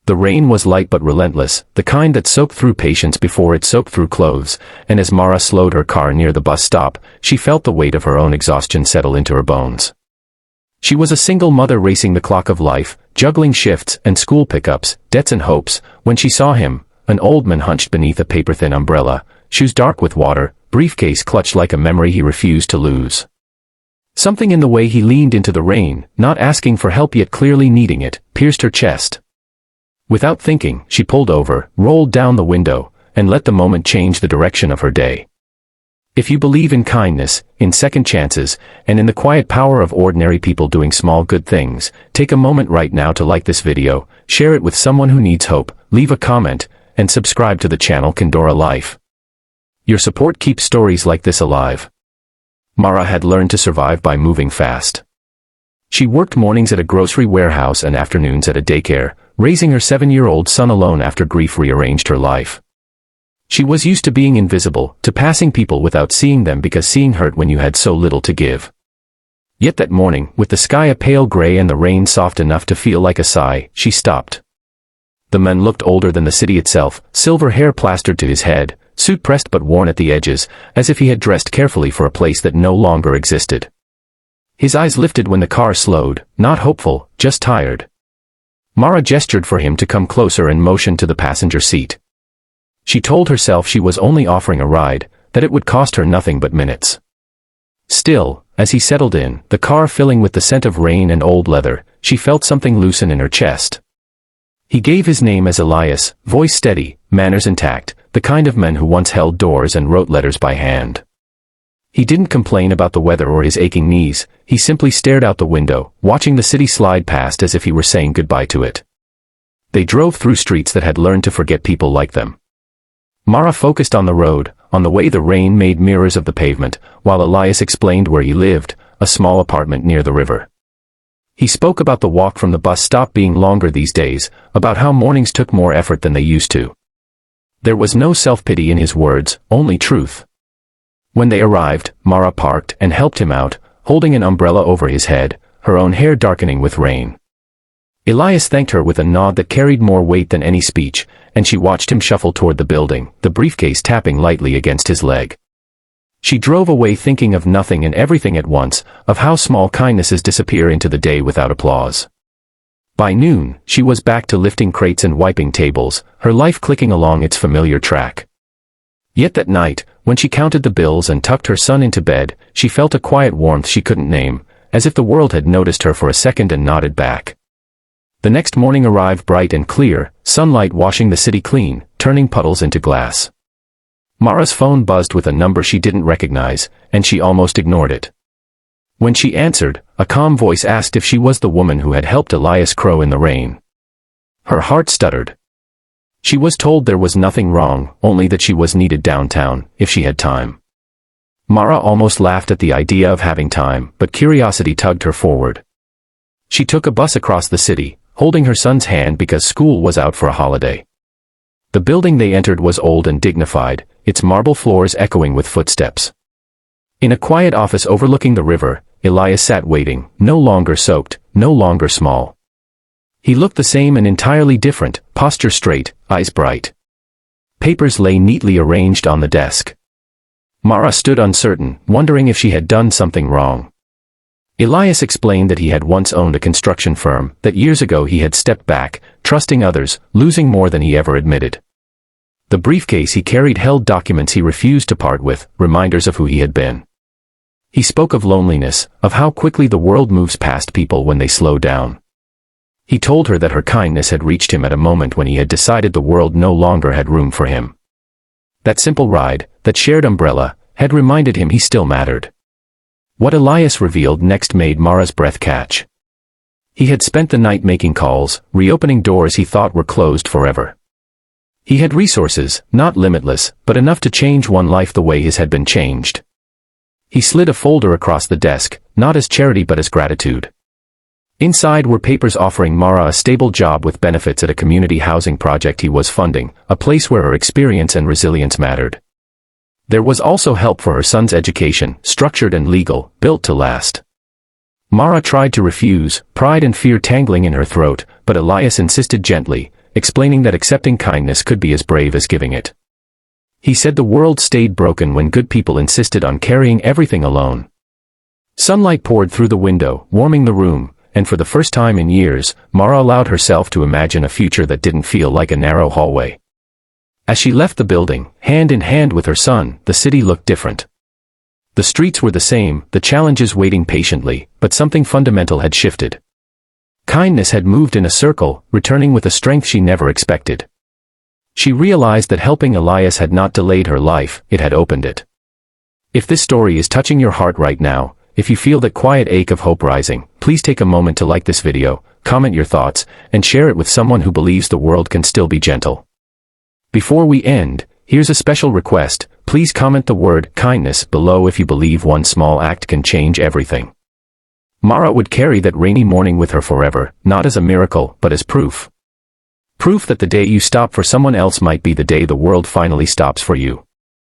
The rain was light but relentless, the kind that soaked through patience before it soaked through clothes, and as Mara slowed her car near the bus stop, she felt the weight of her own exhaustion settle into her bones. She was a single mother racing the clock of life, juggling shifts and school pickups, debts and hopes, when she saw him, an old man hunched beneath a paper-thin umbrella, shoes dark with water, briefcase clutched like a memory he refused to lose. Something in the way he leaned into the rain, not asking for help yet clearly needing it, pierced her chest. Without thinking, she pulled over, rolled down the window, and let the moment change the direction of her day. If you believe in kindness, in second chances, and in the quiet power of ordinary people doing small good things, take a moment right now to like this video, share it with someone who needs hope, leave a comment, and subscribe to the channel Kindora Life. Your support keeps stories like this alive. Mara had learned to survive by moving fast. She worked mornings at a grocery warehouse and afternoons at a daycare, raising her 7-year-old son alone after grief rearranged her life. She was used to being invisible, to passing people without seeing them because seeing hurt when you had so little to give. Yet that morning, with the sky a pale gray and the rain soft enough to feel like a sigh, she stopped. The man looked older than the city itself, silver hair plastered to his head, suit pressed but worn at the edges, as if he had dressed carefully for a place that no longer existed. His eyes lifted when the car slowed, not hopeful, just tired. Mara gestured for him to come closer and motioned to the passenger seat. She told herself she was only offering a ride, that it would cost her nothing but minutes. Still, as he settled in, the car filling with the scent of rain and old leather, she felt something loosen in her chest. He gave his name as Elias, voice steady, manners intact, the kind of man who once held doors and wrote letters by hand. He didn't complain about the weather or his aching knees, he simply stared out the window, watching the city slide past as if he were saying goodbye to it. They drove through streets that had learned to forget people like them. Mara focused on the road, on the way the rain made mirrors of the pavement, while Elias explained where he lived, a small apartment near the river. He spoke about the walk from the bus stop being longer these days, about how mornings took more effort than they used to. There was no self-pity in his words, only truth. When they arrived, Mara parked and helped him out, holding an umbrella over his head, her own hair darkening with rain. Elias thanked her with a nod that carried more weight than any speech, and she watched him shuffle toward the building, the briefcase tapping lightly against his leg. She drove away thinking of nothing and everything at once, of how small kindnesses disappear into the day without applause. By noon, she was back to lifting crates and wiping tables, her life clicking along its familiar track. Yet that night, when she counted the bills and tucked her son into bed, she felt a quiet warmth she couldn't name, as if the world had noticed her for a second and nodded back. The next morning arrived bright and clear, sunlight washing the city clean, turning puddles into glass. Mara's phone buzzed with a number she didn't recognize, and she almost ignored it. When she answered, a calm voice asked if she was the woman who had helped Elias crow in the rain. Her heart stuttered. She was told there was nothing wrong, only that she was needed downtown, if she had time. Mara almost laughed at the idea of having time, but curiosity tugged her forward. She took a bus across the city, holding her son's hand because school was out for a holiday. The building they entered was old and dignified, its marble floors echoing with footsteps. In a quiet office overlooking the river, Elias sat waiting, no longer soaked, no longer small. He looked the same and entirely different, posture straight, eyes bright. Papers lay neatly arranged on the desk. Mara stood uncertain, wondering if she had done something wrong. Elias explained that he had once owned a construction firm, that years ago he had stepped back, trusting others, losing more than he ever admitted. The briefcase he carried held documents he refused to part with, reminders of who he had been. He spoke of loneliness, of how quickly the world moves past people when they slow down. He told her that her kindness had reached him at a moment when he had decided the world no longer had room for him. That simple ride, that shared umbrella, had reminded him he still mattered. What Elias revealed next made Mara's breath catch. He had spent the night making calls, reopening doors he thought were closed forever. He had resources, not limitless, but enough to change one life the way his had been changed. He slid a folder across the desk, not as charity but as gratitude. Inside were papers offering Mara a stable job with benefits at a community housing project he was funding, a place where her experience and resilience mattered. There was also help for her son's education, structured and legal, built to last. Mara tried to refuse, pride and fear tangling in her throat, but Elias insisted gently, explaining that accepting kindness could be as brave as giving it. He said the world stayed broken when good people insisted on carrying everything alone. Sunlight poured through the window, warming the room, and for the first time in years, Mara allowed herself to imagine a future that didn't feel like a narrow hallway. As she left the building, hand in hand with her son, the city looked different. The streets were the same, the challenges waiting patiently, but something fundamental had shifted. Kindness had moved in a circle, returning with a strength she never expected. She realized that helping Elias had not delayed her life, it had opened it. If this story is touching your heart right now, if you feel that quiet ache of hope rising, please take a moment to like this video, comment your thoughts, and share it with someone who believes the world can still be gentle. Before we end, here's a special request. Please comment the word kindness below if you believe one small act can change everything. Mara would carry that rainy morning with her forever, not as a miracle, but as proof. Proof that the day you stop for someone else might be the day the world finally stops for you.